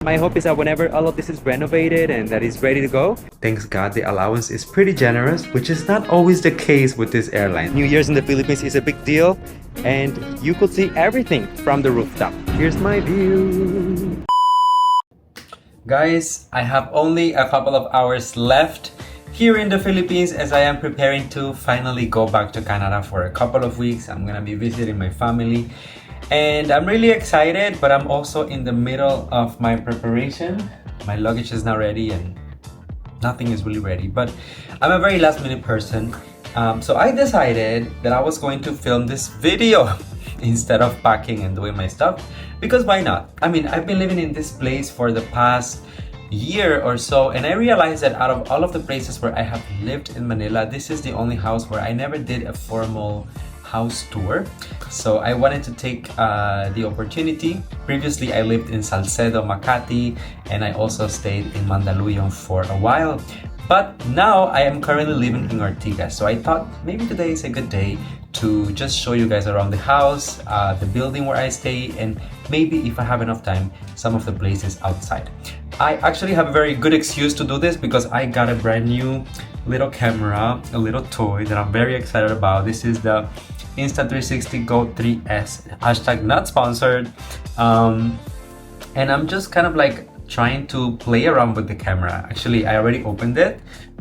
My hope is that whenever all of this is renovated and that is ready to go, thanks God the allowance is pretty generous, which is not always the case with this airline. New Year's in the Philippines is a big deal, and you could see everything from the rooftop. Here's my view. Guys, I have only a couple of hours left here in the Philippines as I am preparing to finally go back to Canada for a couple of weeks. I'm gonna be visiting my family. And I'm really excited, but I'm also in the middle of my preparation. My luggage is not ready and nothing is really ready, but I'm a very last minute person. So I decided that I was going to film this video instead of packing and doing my stuff, because why not? I mean, I've been living in this place for the past year or so, and I realized that out of all of the places where I have lived in Manila, this is the only house where I never did a formal house tour. So I wanted to take the opportunity. Previously, I lived in Salcedo, Makati, and I also stayed in Mandaluyong for a while. But now I am currently living in Ortigas. So I thought maybe today is a good day to just show you guys around the house, the building where I stay, and maybe if I have enough time, some of the places outside. I actually have a very good excuse to do this because I got a brand new little camera, a little toy that I'm very excited about. This is the Insta360 Go 3S, hashtag not sponsored. And I'm just kind of like trying to play around with the camera. Actually, I already opened it,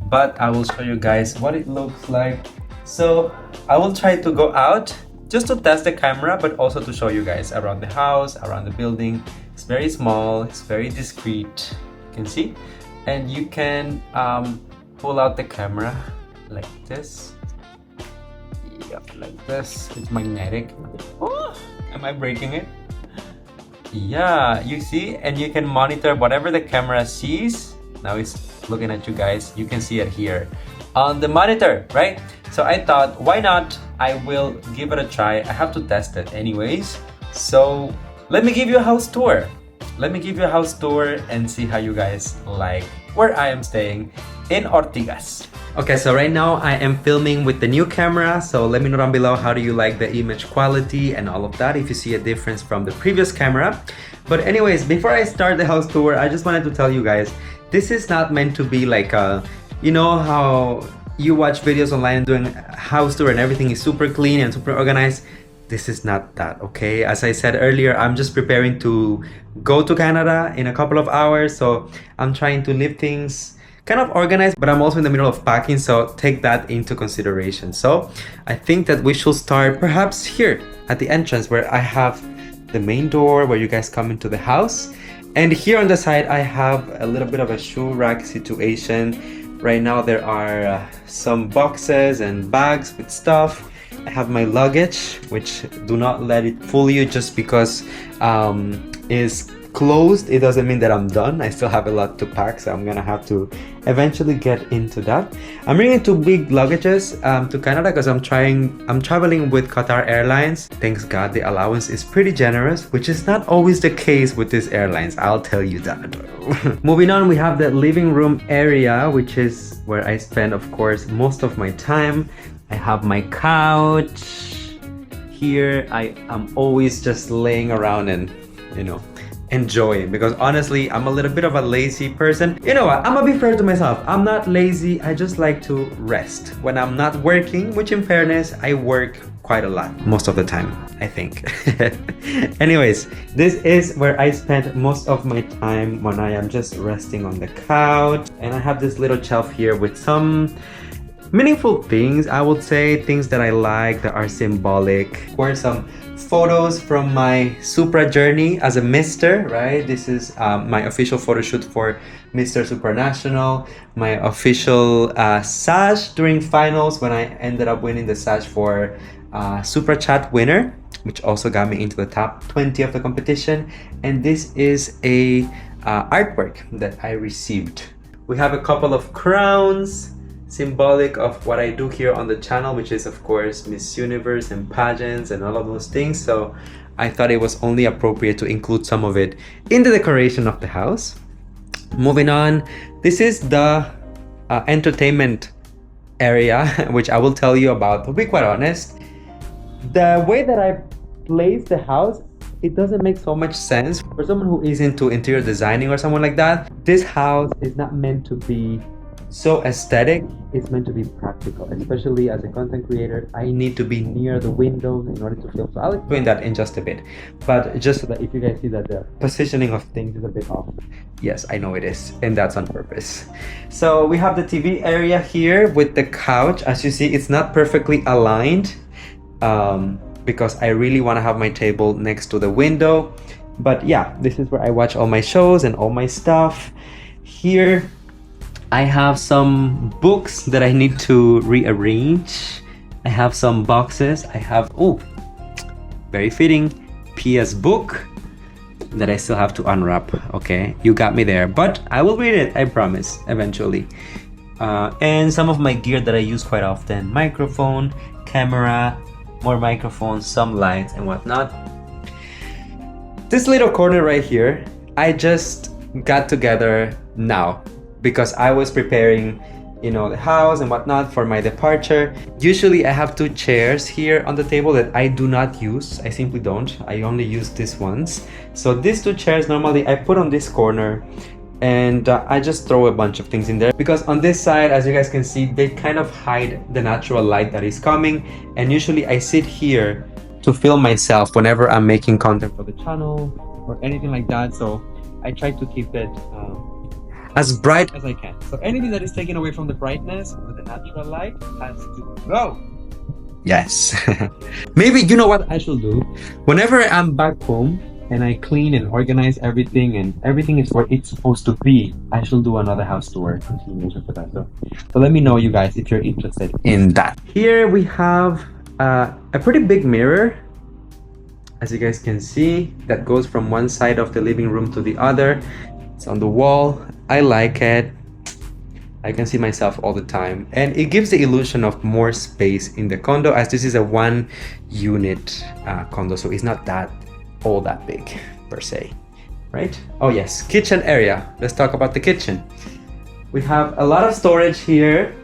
but I will show you guys what it looks like. So I will try to go out just to test the camera, but also to show you guys around the house, around the building. It's very small, it's very discreet, you can see. And you can pull out the camera like this. Yep, like this. It's magnetic. Oh, am I breaking it? Yeah, you see, and you can monitor whatever the camera sees. Now it's looking at you guys. You can see it here on the monitor, right? So I thought, why not? I will give it a try. I have to test it anyways. So let me give you a house tour. Let me give you a house tour and see how you guys like where I am staying in Ortigas. Okay, so right now I am filming with the new camera, so let me know down below how do you like the image quality and all of that, if you see a difference from the previous camera. But anyways, before I start the house tour, I just wanted to tell you guys, this is not meant to be like a, you know how you watch videos online doing a house tour and everything is super clean and super organized. This is not that, okay? As I said earlier, I'm just preparing to go to Canada in a couple of hours, so I'm trying to leave things kind of organized, but I'm also in the middle of packing, so take that into consideration. So I think that we should start perhaps here at the entrance where I have the main door where you guys come into the house. And here on the side, I have a little bit of a shoe rack situation. Right now there are some boxes and bags with stuff. I have my luggage, which do not let it fool you just because is closed. It doesn't mean that I'm done. I still have a lot to pack, so I'm gonna have to eventually get into that. I'm bringing two big luggages to Canada because I'm traveling with Qatar Airlines. Thanks God the allowance is pretty generous, which is not always the case with these airlines, I'll tell you that. Moving on, we have the living room area, which is where I spend, of course, most of my time. I have my couch here. I am always just laying around and, you know, enjoying, because honestly, I'm a little bit of a lazy person. You know what? I'm gonna be fair to myself. I'm not lazy. I just like to rest when I'm not working, which in fairness, I work quite a lot most of the time, I think. Anyways, this is where I spend most of my time when I am just resting on the couch. And I have this little shelf here with some meaningful things, I would say, things that I like that are symbolic. Of course, some photos from my Supra journey as a Mister, right? This is my official photo shoot for Mr. Supranational, my official sash during finals when I ended up winning the sash for Supra Chat winner, which also got me into the top 20 of the competition. And this is a artwork that I received. We have a couple of crowns, symbolic of what I do here on the channel, which is of course Miss Universe and pageants and all of those things. So I thought it was only appropriate to include some of it in the decoration of the house. Moving on, this is the entertainment area, which I will tell you about. To be quite honest, the way that I place the house it doesn't make so much sense for someone who is into interior designing or someone like that. This house is not meant to be so aesthetic, it's meant to be practical. Especially as a content creator, I need to be near the windows in order to film. So I'll explain that in just a bit, but just so that if you guys see that the positioning of things is a bit off, yes, I know it is, and that's on purpose. So we have the TV area here with the couch. As you see, it's not perfectly aligned because I really want to have my table next to the window. But yeah, this is where I watch all my shows and all my stuff. Here I have some books that I need to rearrange. I have some boxes. I have, oh, very fitting, PS book that I still have to unwrap. Okay, you got me there, but I will read it, I promise, eventually. And some of my gear that I use quite often: microphone, camera, more microphones, some lights and whatnot. This little corner right here, I just got together now because I was preparing, you know, the house and whatnot for my departure. Usually I have 2 chairs here on the table that I do not use. I simply don't. I only use these ones. So these 2 chairs normally I put on this corner, and I just throw a bunch of things in there because on this side, as you guys can see, they kind of hide the natural light that is coming. And usually I sit here to film myself whenever I'm making content for the channel or anything like that. So I try to keep it as bright as I can. So anything that is taken away from the brightness or the natural light has to go. Yes. Maybe, you know what I should do? Whenever I'm back home and I clean and organize everything and everything is where it's supposed to be, I should do another house tour continuation for that. So let me know, you guys, if you're interested in that. Here we have a pretty big mirror, as you guys can see, that goes from one side of the living room to the other. It's on the wall. I like it. I can see myself all the time, and it gives the illusion of more space in the condo, as this is a 1-unit condo, so it's not that all that big per se, right? Oh yes, kitchen area. Let's talk about the kitchen. We have a lot of storage here,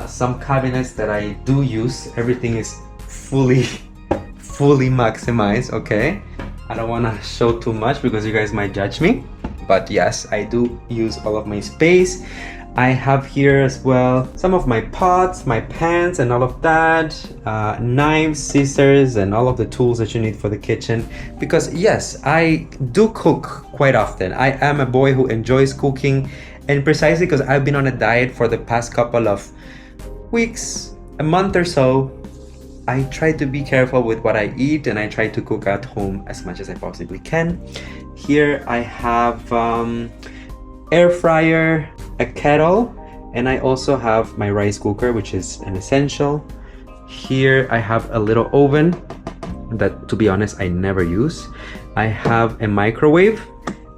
some cabinets that I do use. Everything is fully maximized. Okay, I don't want to show too much because you guys might judge me, but yes, I do use all of my space. I have here as well some of my pots, my pans and all of that, knives, scissors, and all of the tools that you need for the kitchen. Because yes, I do cook quite often. I am a boy who enjoys cooking, and precisely because I've been on a diet for the past couple of weeks, a month or so, I try to be careful with what I eat, and I try to cook at home as much as I possibly can. Here I have air fryer, a kettle, and I also have my rice cooker, which is an essential. Here I have a little oven that, to be honest, I never use. I have a microwave,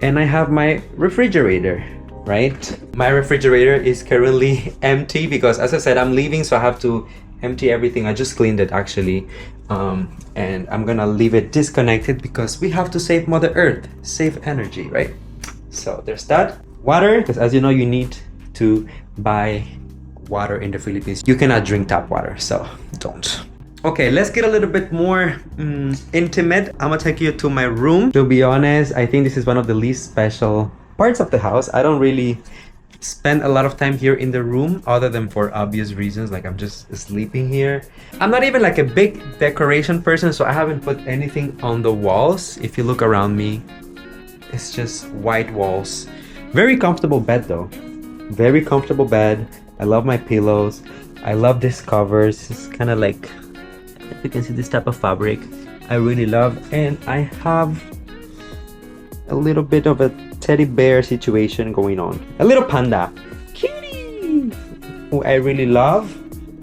and I have my refrigerator, right? My refrigerator is currently empty because, as I said, I'm leaving, so I have to empty everything. I just cleaned it actually, and I'm gonna leave it disconnected because we have to save Mother Earth, save energy, right? So there's that. Water, because as you know, you need to buy water in the Philippines. You cannot drink tap water, so don't. Okay, let's get a little bit more intimate. I'm gonna take you to my room. To be honest, I think this is one of the least special parts of the house. I don't really spend a lot of time here in the room, other than for obvious reasons, like I'm just sleeping here. I'm not even like a big decoration person, so I haven't put anything on the walls. If you look around me, it's just white walls. Very comfortable bed though. Very comfortable bed. I love my pillows. I love this covers. It's kind of like, if you can see, this type of fabric I really love. And I have a little bit of a teddy bear situation going on. A little panda. Cutie! Who I really love.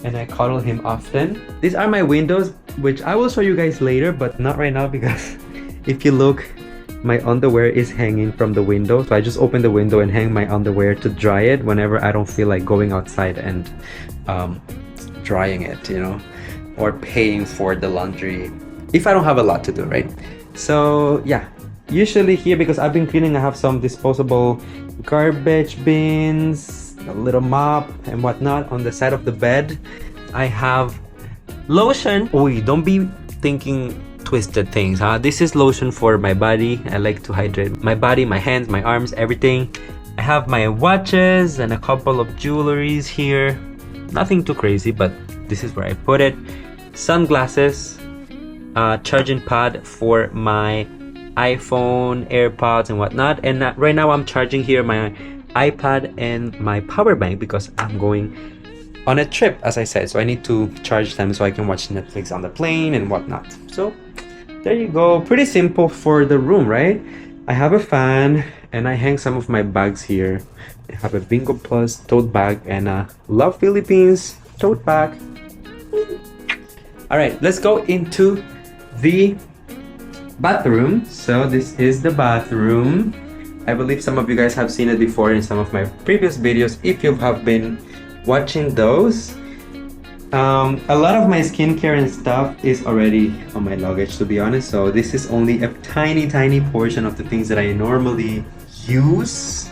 And I cuddle him often. These are my windows, which I will show you guys later, but not right now because if you look, my underwear is hanging from the window, so I just open the window and hang my underwear to dry it whenever I don't feel like going outside and drying it, you know, or paying for the laundry if I don't have a lot to do, right? So yeah, usually here, because I've been cleaning, I have some disposable garbage bins, a little mop and whatnot. On the side of the bed I have lotion. Oh, don't be thinking twisted things. This is lotion for my body. I like to hydrate my body, my hands, my arms, everything. I have my watches and a couple of jewelries here. Nothing too crazy, but this is where I put it. Sunglasses, charging pad for my iPhone, AirPods and whatnot. And right now I'm charging here my iPad and my power bank because I'm going on a trip, as I said, so I need to charge them so I can watch Netflix on the plane and whatnot. So there you go. Pretty simple for the room, right? I have a fan and I hang some of my bags here. I have a Bingo Plus tote bag and a Love Philippines tote bag. All right, let's go into the bathroom. So this is the bathroom. I believe some of you guys have seen it before in some of my previous videos if you have been watching those. A lot of my skincare and stuff is already on my luggage, to be honest, so this is only a tiny portion of the things that I normally use.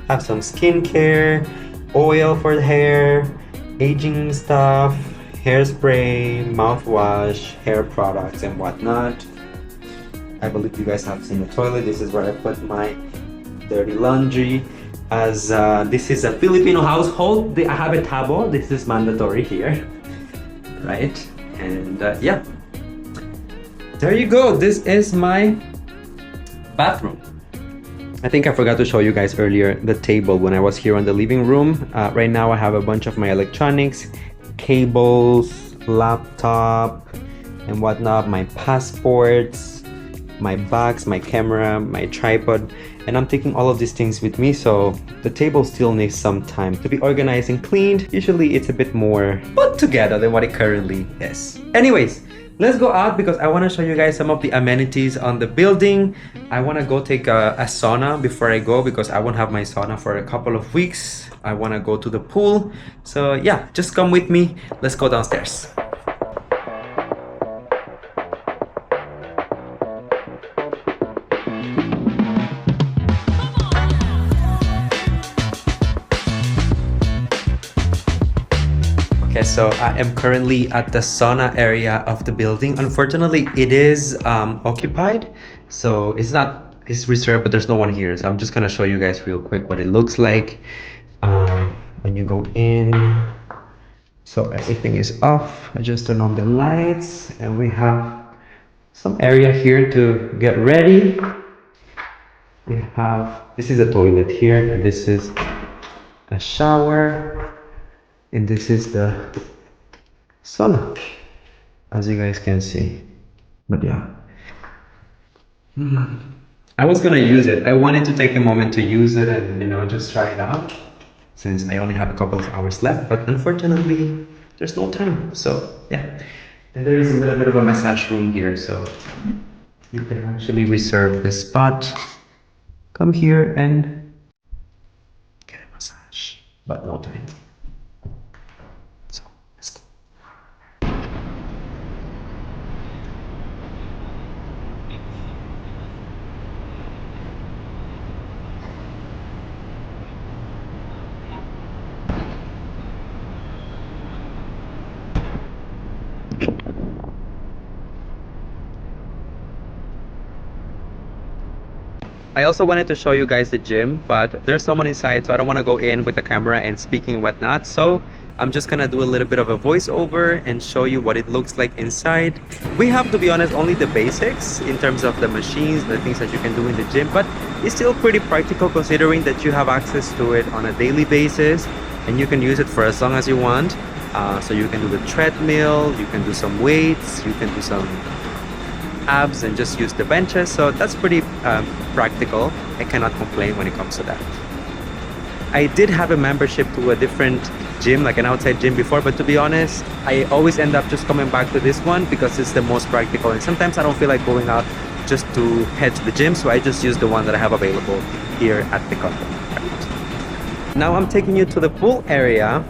Have some skincare, oil for the hair, aging stuff, hairspray, mouthwash, hair products and whatnot. I believe you guys have seen the toilet. This is where I put my dirty laundry. As this is a Filipino household, I have a tabo. This is mandatory here, right? And yeah, there you go. This is my bathroom. I think I forgot to show you guys earlier the table when I was here on the living room. Right now I have a bunch of my electronics, cables, laptop and whatnot, my passports, my bags, my camera, my tripod, and I'm taking all of these things with me, so the table still needs some time to be organized and cleaned. Usually it's a bit more put together than what it currently is. Anyways, let's go out because I want to show you guys some of the amenities on the building. I want to go take a sauna before I go because I won't have my sauna for a couple of weeks. I want to go to the pool. So yeah, just come with me. Let's go downstairs. Okay, so I am currently at the sauna area of the building. Unfortunately, it is occupied, so it's reserved, but there's no one here. So I'm just gonna show you guys real quick what it looks like when you go in. So everything is off. I just turn on the lights, and we have some area here to get ready. We have, this is a toilet here, and this is a shower. And this is the sauna, as you guys can see. But yeah, I was gonna use it. I wanted to take a moment to use it and just try it out, since I only have a couple of hours left. But unfortunately, there's no time. So yeah, and there is a little bit of a massage room here, so you can actually reserve this spot. Come here and get a massage, but no time. I also wanted to show you guys the gym, but there's someone inside, so I don't want to go in with the camera and speaking and whatnot. So I'm just gonna do a little bit of a voiceover and show you what it looks like inside. We have, to be honest, only the basics in terms of the machines, the things that you can do in the gym, but it's still pretty practical considering that you have access to it on a daily basis and you can use it for as long as you want. So you can do the treadmill, you can do some weights, you can do some abs and just use the benches. So that's pretty practical. I cannot complain when it comes to that. I did have a membership to a different gym, like an outside gym before, but to be honest, I always end up just coming back to this one because it's the most practical, and sometimes I don't feel like going out just to head to the gym, so I just use the one that I have available here at the Condo. Now I'm taking you to the pool area,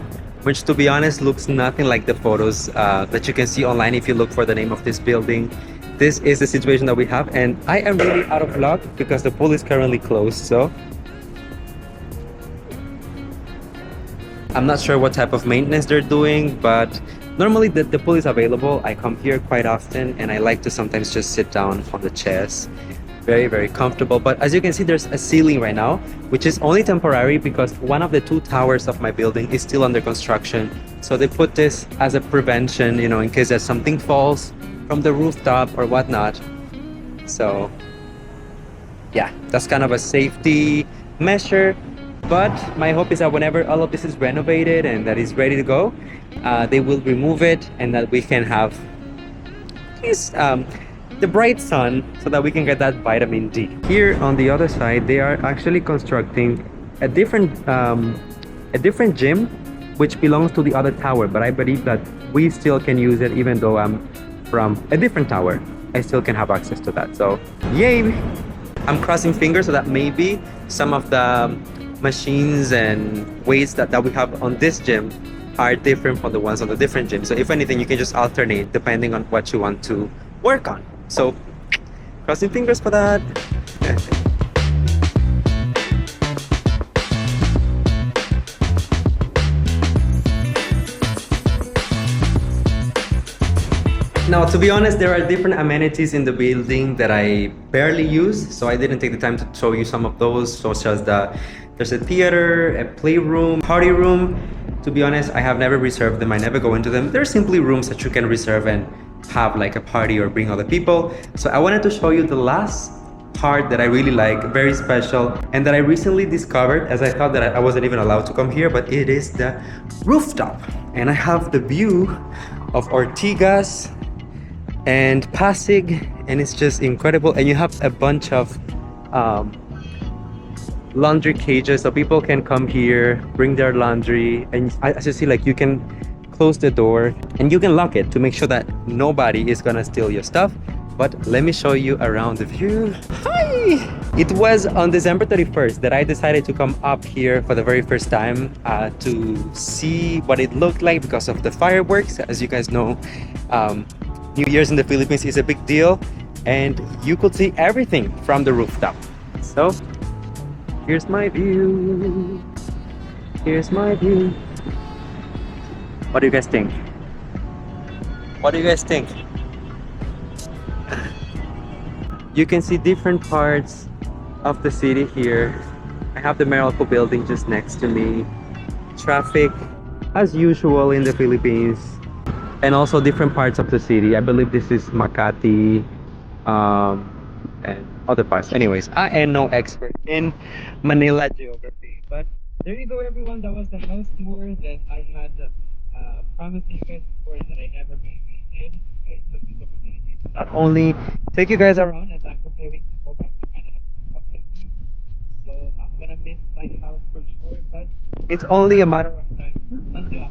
which to be honest looks nothing like the photos that you can see online if you look for the name of this building. This is the situation that we have, and I am really out of luck because the pool is currently closed. So I'm not sure what type of maintenance they're doing, but Normally the pool is available. I come here quite often and I like to sometimes just sit down on the chairs. Very, very comfortable. But as you can see, there's a ceiling right now, which is only temporary because one of the two towers of my building is still under construction. So they put this as a prevention, you know, in case that something falls from the rooftop or whatnot. So yeah, that's kind of a safety measure. But my hope is that whenever all of this is renovated and that is ready to go, they will remove it and that we can have this the bright sun so that we can get that vitamin D. Here on the other side, they are actually constructing a different gym which belongs to the other tower, but I believe that we still can use it even though I'm from a different tower. I still can have access to that. So yay! I'm crossing fingers so that maybe some of the machines and weights that we have on this gym are different from the ones on the different gym. So if anything, you can just alternate depending on what you want to work on. So crossing fingers for that. Now, to be honest, there are different amenities in the building that I barely use, so I didn't take the time to show you some of those, such as there's a theater, a playroom, party room. To be honest, I have never reserved them. I never go into them. They're simply rooms that you can reserve and have like a party or bring other people. So I wanted to show you the last part that I really like, very special, and that I recently discovered as I thought that I wasn't even allowed to come here, but it is the rooftop. And I have the view of Ortigas and Pasig, and it's just incredible. And you have a bunch of laundry cages, so people can come here, bring their laundry, and as you see, like, you can close the door and you can lock it to make sure that nobody is gonna steal your stuff. But let me show you around the view. Hi! It was on December 31st that I decided to come up here for the very first time to see what it looked like because of the fireworks. As you guys know, New Year's in the Philippines is a big deal, and you could see everything from the rooftop. So here's my view. Here's my view. What do you guys think? What do you guys think? You can see different parts of the city here. I have the Meralco building just next to me. Traffic as usual in the Philippines. And also different parts of the city. I believe this is Makati and other parts. Anyways, I am no expert in Manila geography. But there you go, everyone. That was the house tour that I had promised you guys before that I never really did. I took this opportunity to not only take you guys around as I'm preparing to go back to Canada. So I'm gonna miss my house for sure, but it's only a matter of time until